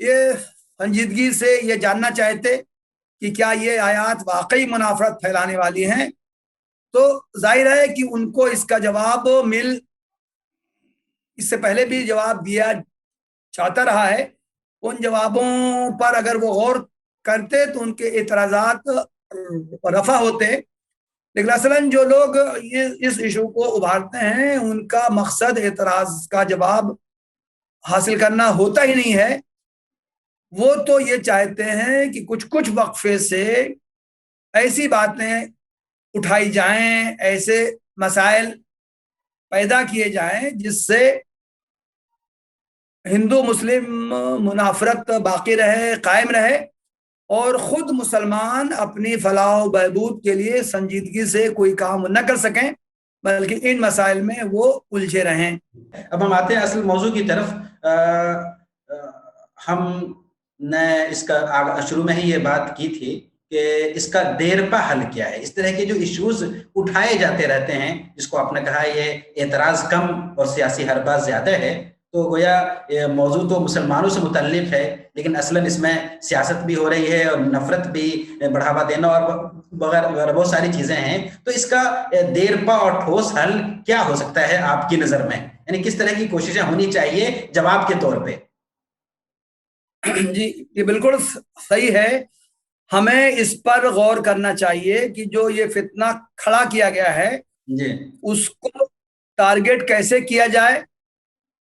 یہ سنجیدگی سے یہ جاننا چاہتے کہ کیا یہ آیات واقعی منافرت پھیلانے والی ہیں، تو ظاہر ہے کہ ان کو اس کا جواب اس سے پہلے بھی جواب دیا چاہتا رہا ہے. ان جوابوں پر اگر وہ غور کرتے تو ان کے اعتراضات رفع ہوتے. لیکن اصلاً جو لوگ اس ایشو کو ابھارتے ہیں ان کا مقصد اعتراض کا جواب حاصل کرنا ہوتا ہی نہیں ہے. وہ تو یہ چاہتے ہیں کہ کچھ وقفے سے ایسی باتیں اٹھائی جائیں، ایسے مسائل پیدا کیے جائیں جس سے ہندو مسلم منافرت باقی رہے، قائم رہے، اور خود مسلمان اپنی فلاح و بہبود کے لیے سنجیدگی سے کوئی کام نہ کر سکیں بلکہ ان مسائل میں وہ الجھے رہیں. اب ہم آتے ہیں اصل موضوع کی طرف. ہم نے اس کا شروع میں ہی یہ بات کی تھی کہ اس کا دیرپا حل کیا ہے. اس طرح کے جو ایشوز اٹھائے جاتے رہتے ہیں، جس کو آپ نے کہا یہ اعتراض کم اور سیاسی حربہ زیادہ ہے، تو گویا یہ موضوع تو مسلمانوں سے متعلق ہے لیکن اصلاً اس میں سیاست بھی ہو رہی ہے اور نفرت بھی بڑھاوا دینا اور وغیرہ بہت ساری چیزیں ہیں. تو اس کا دیرپا اور ٹھوس حل کیا ہو سکتا ہے آپ کی نظر میں؟ یعنی کس طرح کی کوششیں ہونی چاہیے جواب کے طور پہ؟ جی یہ بالکل صحیح ہے. ہمیں اس پر غور کرنا چاہیے کہ جو یہ فتنہ کھڑا کیا گیا ہے جی اس کو ٹارگٹ کیسے کیا جائے،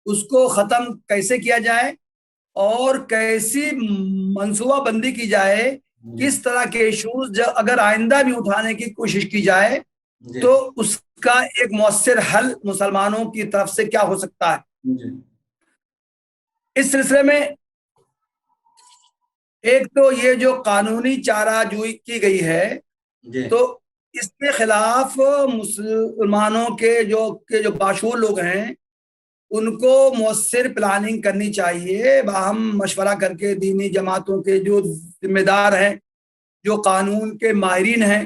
اس کو ختم کیسے کیا جائے، اور کیسی منصوبہ بندی کی جائے. کس طرح کے ایشوز اگر آئندہ بھی اٹھانے کی کوشش کی جائے تو اس کا ایک مؤثر حل مسلمانوں کی طرف سے کیا ہو سکتا ہے. اس سلسلے میں ایک تو یہ جو قانونی چارہ جوئی کی گئی ہے تو اس کے خلاف مسلمانوں کے جو باشعور لوگ ہیں ان کو مؤثر پلاننگ کرنی چاہیے، باہم مشورہ کر کے دینی جماعتوں کے جو ذمہ دار ہیں، جو قانون کے ماہرین ہیں،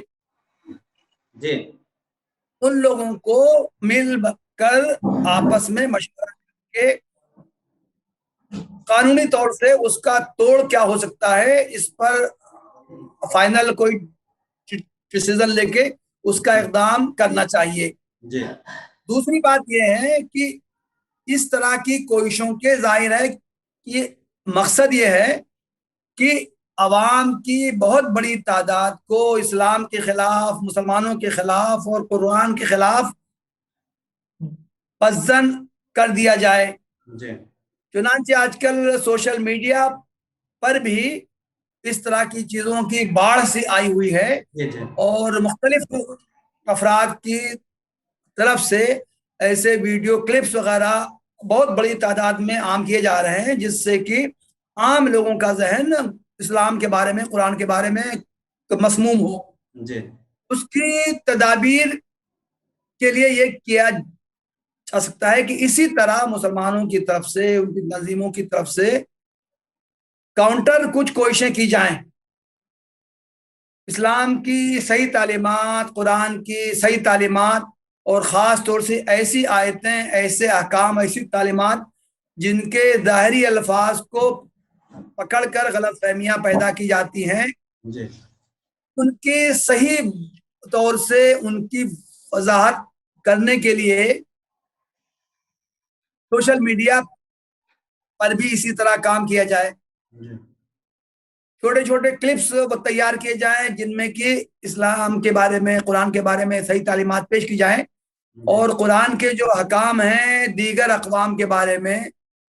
ان لوگوں کو مل کر آپس میں مشورہ کر کے قانونی طور سے اس کا توڑ کیا ہو سکتا ہے اس پر فائنل کوئی ڈیسیژن لے کے اس کا اقدام کرنا چاہیے. دوسری بات یہ ہے کہ اس طرح کی کوششوں کے ظاہر ہے کہ مقصد یہ ہے کہ عوام کی بہت بڑی تعداد کو اسلام کے خلاف، مسلمانوں کے خلاف اور قرآن کے خلاف پسزن کر دیا جائے. چنانچہ آج کل سوشل میڈیا پر بھی اس طرح کی چیزوں کی باڑھ سے آئی ہوئی ہے اور مختلف افراد کی طرف سے ایسے ویڈیو کلپس وغیرہ بہت بڑی تعداد میں عام کیے جا رہے ہیں جس سے کہ عام لوگوں کا ذہن اسلام کے بارے میں، قرآن کے بارے میں مسموم ہو. اس کی تدابیر کے لیے یہ کیا جا سکتا ہے کہ اسی طرح مسلمانوں کی طرف سے، ان کی تنظیموں کی طرف سے کاؤنٹر کچھ کوششیں کی جائیں. اسلام کی صحیح تعلیمات، قرآن کی صحیح تعلیمات اور خاص طور سے ایسی آیتیں، ایسے احکام، ایسی تعلیمات جن کے ظاہری الفاظ کو پکڑ کر غلط فہمیاں پیدا کی جاتی ہیں، ان کی صحیح طور سے ان کی وضاحت کرنے کے لیے سوشل میڈیا پر بھی اسی طرح کام کیا جائے. چھوٹے چھوٹے کلپس تیار کیے جائیں جن میں کہ اسلام کے بارے میں، قرآن کے بارے میں صحیح تعلیمات پیش کی جائیں اور قرآن کے جو حکام ہیں دیگر اقوام کے بارے میں،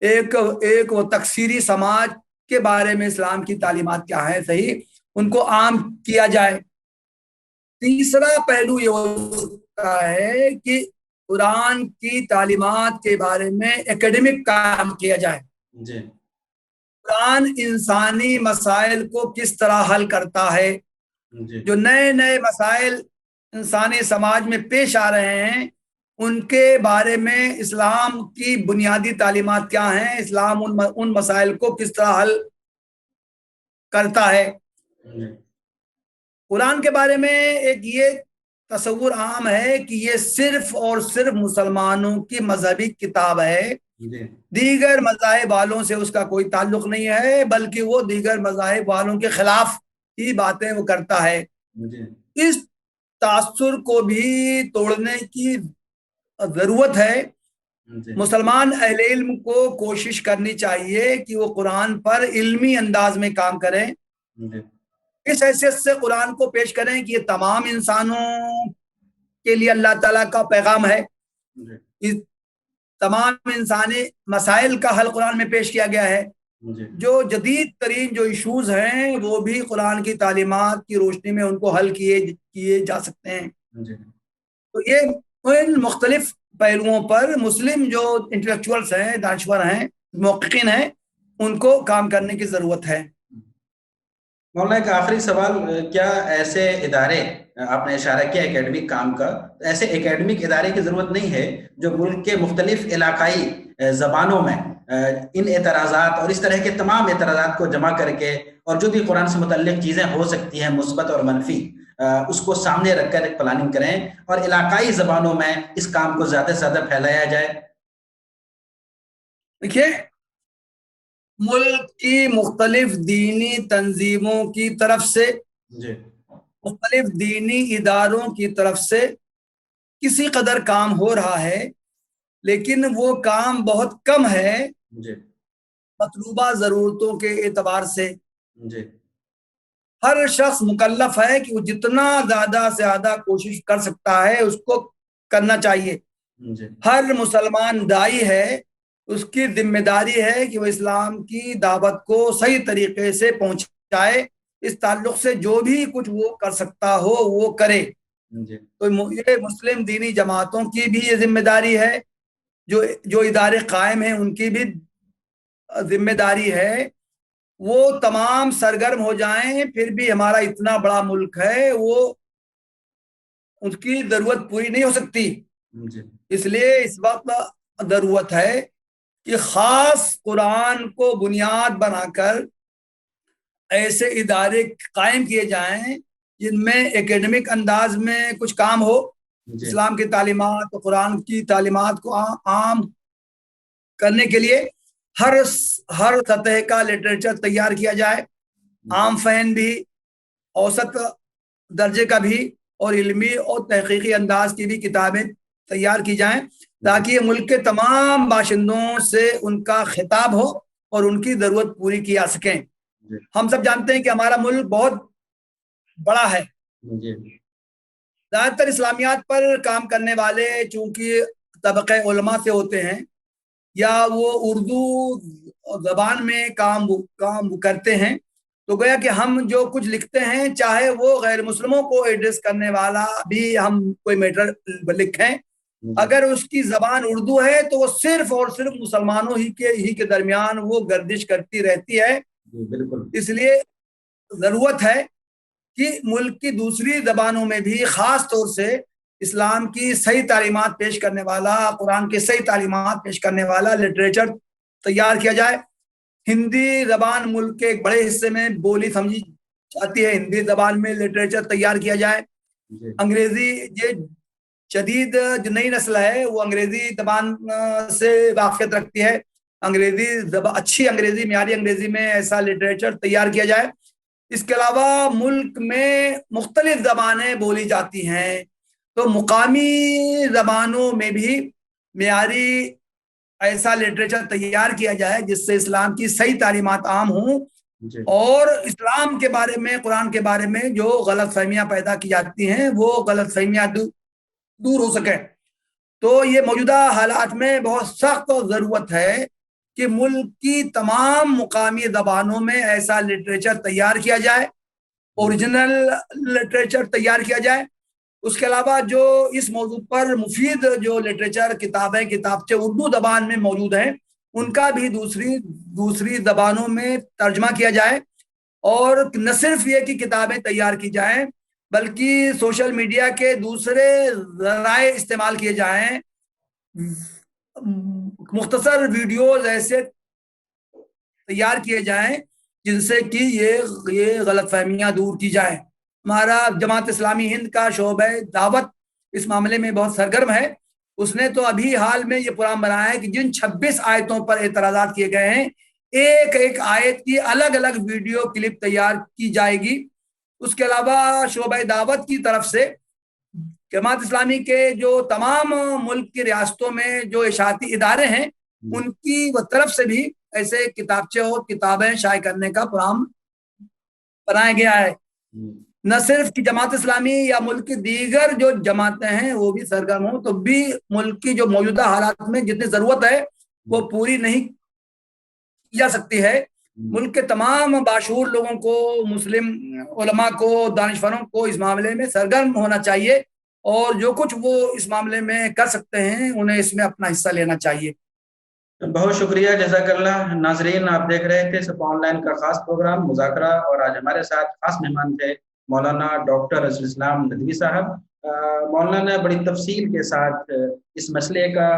ایک وہ تکثیری سماج کے بارے میں اسلام کی تعلیمات کیا ہیں صحیح، ان کو عام کیا جائے. تیسرا پہلو یہ ہو سکتا ہے کہ قرآن کی تعلیمات کے بارے میں ایکیڈمک کام کیا جائے. قرآن انسانی مسائل کو کس طرح حل کرتا ہے، جو نئے نئے مسائل انسانی سماج میں پیش آ رہے ہیں ان کے بارے میں اسلام کی بنیادی تعلیمات کیا ہیں، اسلام ان مسائل کو کس طرح حل کرتا ہے. قرآن کے بارے میں ایک یہ تصور عام ہے کہ یہ صرف اور صرف مسلمانوں کی مذہبی کتاب ہے جی دیگر مذاہب والوں سے اس کا کوئی تعلق نہیں ہے، بلکہ وہ دیگر مذاہب والوں کے خلاف ہی باتیں وہ کرتا ہے۔ جی اس تاثر کو بھی توڑنے کی ضرورت ہے۔ جی مسلمان اہل علم کو کوشش کرنی چاہیے کہ وہ قرآن پر علمی انداز میں کام کریں، جی اس حیثیت سے قرآن کو پیش کریں کہ یہ تمام انسانوں کے لیے اللہ تعالیٰ کا پیغام ہے۔ جی اس تمام انسانی مسائل کا حل قرآن میں پیش کیا گیا ہے۔ جی جو جدید ترین جو ایشوز ہیں وہ بھی قرآن کی تعلیمات کی روشنی میں ان کو حل کیے جا سکتے ہیں۔ جی تو یہ ان مختلف پہلوؤں پر مسلم جو انٹلیکچوئلس ہیں، دانشور ہیں، محققین ہیں، ان کو کام کرنے کی ضرورت ہے۔ مولانا ایک آخری سوال، کیا ایسے ادارے، آپ نے اشارہ کیا اکیڈمک کام کا، ایسے اکیڈمک ادارے کی ضرورت نہیں ہے جو ملک کے مختلف علاقائی زبانوں میں ان اعتراضات اور اس طرح کے تمام اعتراضات کو جمع کر کے، اور جو بھی قرآن سے متعلق چیزیں ہو سکتی ہیں مثبت اور منفی، اس کو سامنے رکھ کر ایک پلاننگ کریں اور علاقائی زبانوں میں اس کام کو زیادہ سے زیادہ پھیلایا جائے؟ دیکھیے، ملک کی مختلف دینی تنظیموں کی طرف سے، جی مختلف دینی اداروں کی طرف سے کسی قدر کام ہو رہا ہے، لیکن وہ کام بہت کم ہے جی مطلوبہ ضرورتوں کے اعتبار سے۔ جی ہر شخص مکلف ہے کہ وہ جتنا زیادہ سے زیادہ کوشش کر سکتا ہے اس کو کرنا چاہیے۔ جی ہر مسلمان داعی ہے، اس کی ذمہ داری ہے کہ وہ اسلام کی دعوت کو صحیح طریقے سے پہنچائے۔ اس تعلق سے جو بھی کچھ وہ کر سکتا ہو وہ کرے۔ جی تو یہ مسلم دینی جماعتوں کی بھی یہ ذمہ داری ہے، جو ادارے قائم ہیں ان کی بھی ذمہ داری ہے، وہ تمام سرگرم ہو جائیں۔ پھر بھی ہمارا اتنا بڑا ملک ہے، وہ اس کی ضرورت پوری نہیں ہو سکتی۔ جی اس لیے اس وقت ضرورت ہے کہ خاص قرآن کو بنیاد بنا کر ایسے ادارے قائم کیے جائیں جن میں ایکیڈمک انداز میں کچھ کام ہو، جی اسلام کی تعلیمات، قرآن کی تعلیمات کو عام کرنے کے لیے ہر سطح کا لٹریچر تیار کیا جائے، عام فہم بھی، اوسط درجے کا بھی، اور علمی اور تحقیقی انداز کی بھی کتابیں تیار کی جائیں، تاکہ یہ ملک کے تمام باشندوں سے ان کا خطاب ہو اور ان کی ضرورت پوری کی جا سکیں۔ ہم سب جانتے ہیں کہ ہمارا ملک بہت بڑا ہے۔ زیادہ تر اسلامیات پر کام کرنے والے چونکہ طبقہ علماء سے ہوتے ہیں یا وہ اردو زبان میں کام کرتے ہیں، تو گویا کہ ہم جو کچھ لکھتے ہیں، چاہے وہ غیر مسلموں کو ایڈریس کرنے والا بھی ہم کوئی میٹر لکھیں، اگر اس کی زبان اردو ہے تو وہ صرف اور صرف مسلمانوں ہی کے درمیان وہ گردش کرتی رہتی ہے۔ اس لیے ضرورت ہے کہ ملک کی دوسری زبانوں میں بھی خاص طور سے اسلام کی صحیح تعلیمات پیش کرنے والا، قرآن کی صحیح تعلیمات پیش کرنے والا لٹریچر تیار کیا جائے۔ ہندی زبان ملک کے ایک بڑے حصے میں بولی سمجھی جاتی ہے، ہندی زبان میں لٹریچر تیار کیا جائے۔ انگریزی، یہ جدید جو نئی نسل ہے وہ انگریزی زبان سے واقفیت رکھتی ہے، اچھی انگریزی، معیاری انگریزی میں ایسا لٹریچر تیار کیا جائے۔ اس کے علاوہ ملک میں مختلف زبانیں بولی جاتی ہیں، تو مقامی زبانوں میں بھی معیاری ایسا لٹریچر تیار کیا جائے جس سے اسلام کی صحیح تعلیمات عام ہوں اور اسلام کے بارے میں، قرآن کے بارے میں جو غلط فہمیاں پیدا کی جاتی ہیں وہ غلط فہمیاں دور ہو سکیں۔ تو یہ موجودہ حالات میں بہت سخت ضرورت ہے کہ ملک کی تمام مقامی زبانوں میں ایسا لٹریچر تیار کیا جائے، اوریجنل لٹریچر تیار کیا جائے۔ اس کے علاوہ جو اس موضوع پر مفید جو لٹریچر، کتابیں، کتابچے اردو زبان میں موجود ہیں، ان کا بھی دوسری زبانوں میں ترجمہ کیا جائے، اور نہ صرف یہ کہ کتابیں تیار کی جائیں بلکہ سوشل میڈیا کے دوسرے ذرائع استعمال کیے جائیں، مختصر ویڈیوز ایسے تیار کیے جائیں جن سے کہ یہ غلط فہمیاں دور کی جائیں۔ ہمارا جماعت اسلامی ہند کا شعبہ دعوت اس معاملے میں بہت سرگرم ہے، اس نے تو ابھی حال میں یہ پروگرام بنایا ہے کہ جن 26 آیتوں پر اعتراضات کیے گئے ہیں ایک ایک آیت کی الگ الگ ویڈیو کلپ تیار کی جائے گی۔ اس کے علاوہ شعبہ دعوت کی طرف سے جماعت اسلامی کے جو تمام ملک کی ریاستوں میں جو اشاعتی ادارے ہیں ان کی وہ طرف سے بھی ایسے کتابچے اور کتابیں شائع کرنے کا پروگرام بنایا گیا ہے۔ نہ صرف کہ جماعت اسلامی یا ملک کی دیگر جو جماعتیں ہیں وہ بھی سرگرم ہوں تو بھی ملک کی جو موجودہ حالات میں جتنی ضرورت ہے وہ پوری نہیں کی جا سکتی ہے۔ ملک کے تمام باشعور لوگوں کو، مسلم علماء کو، دانشوروں کو اس معاملے میں سرگرم ہونا چاہیے اور جو کچھ وہ اس معاملے میں کر سکتے ہیں انہیں اس میں اپنا حصہ لینا چاہیے۔ بہت شکریہ، جزاک اللہ۔ ناظرین، آپ دیکھ رہے تھے سپا آن لائن کا خاص پروگرام مذاکرہ، اور آج ہمارے ساتھ خاص مہمان تھے مولانا ڈاکٹر اظہر اسلام ندوی صاحب۔ مولانا نے بڑی تفصیل کے ساتھ اس مسئلے کا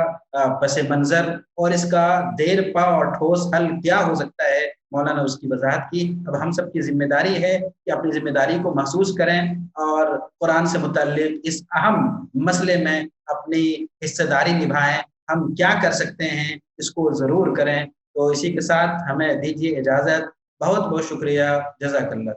پس منظر اور اس کا دیر پا اور ٹھوس حل کیا ہو سکتا ہے، مولانا اس کی وضاحت کی۔ اب ہم سب کی ذمہ داری ہے کہ اپنی ذمہ داری کو محسوس کریں اور قرآن سے متعلق اس اہم مسئلے میں اپنی حصہ داری نبھائیں۔ ہم کیا کر سکتے ہیں اس کو ضرور کریں۔ تو اسی کے ساتھ ہمیں دیجیے اجازت۔ بہت بہت شکریہ، جزاک اللہ۔